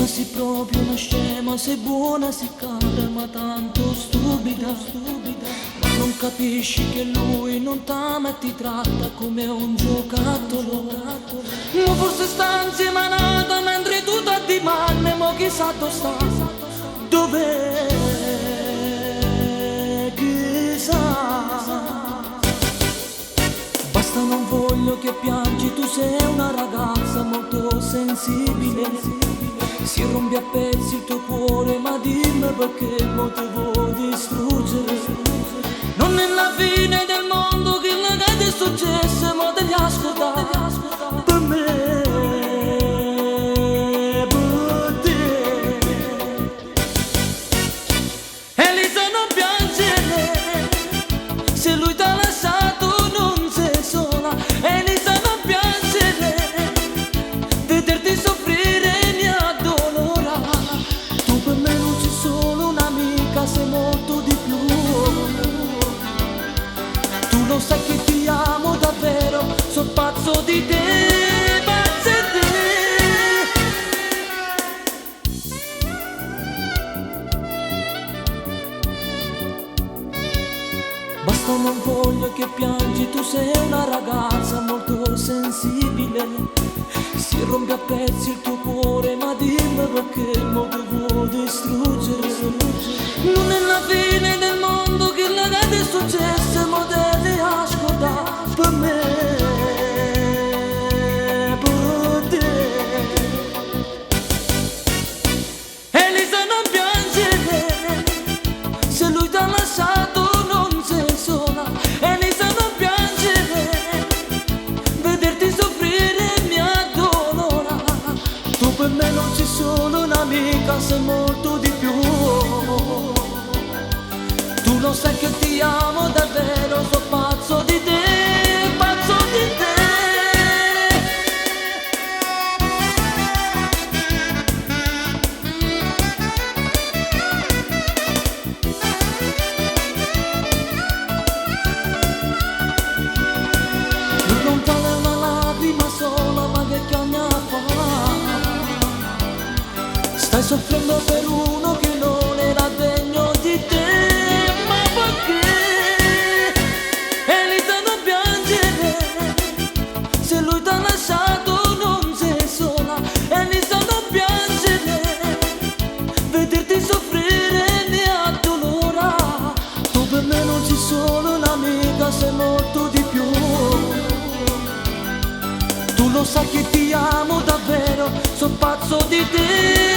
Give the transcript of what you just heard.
Ma sei proprio una scema, sei buona, sei cara, ma tanto stupida. Ma non capisci che lui non t'ama e ti tratta come un giocattolo. Ma forse sta insieme a nata mentre tu ti manne, mo chissà dove sta. Dov'è? Chissà. Basta, non voglio che piangi, tu sei una ragazza molto sensibile. Si rompe a pezzi il tuo cuore, ma dimmi perché mo te vuoi distruggere. Non è la fine del mondo, che ti è successo, ma te li ascolta. Per me, per te. Elisa, non piangere, se lui t'ha lasciato non sei sola. Elisa, non piangere, vederti soffrire mi addolora. Tu per me non sei solo un'amica, sei molto di più. Tu lo sai che ti amo davvero, sono pazzo di te, pazzo di te. Basta, non voglio che piangi, tu sei una ragazza molto sensibile. Si rompe a pezzi il tuo cuore, ma dimmi perché mo te vuoi distruggere. Non è la fine del mondo, che la ti è successo, ma te li ascolta. Per me, per te. Elisa, non piangere, se lui t'ha lasciato non sei sola. Elisa, non piangere, vederti soffrire mi addolora. Tu per me non sei solo un'amica, sei molto di più. Tu lo sai che ti amo davvero, sono pazzo di te, pazzo di te. Non vale una lacrima sola, ma che chiama fa? Stai soffrendo per uno che non era degno di te. Ma perché? Elisa, non piangere, se lui t'ha lasciato non sei sola. Elisa, non piangere, vederti soffrire mi addolora. Tu per me non sei solo un'amica, sei molto di più. Tu lo sai che ti amo davvero, sono pazzo di te.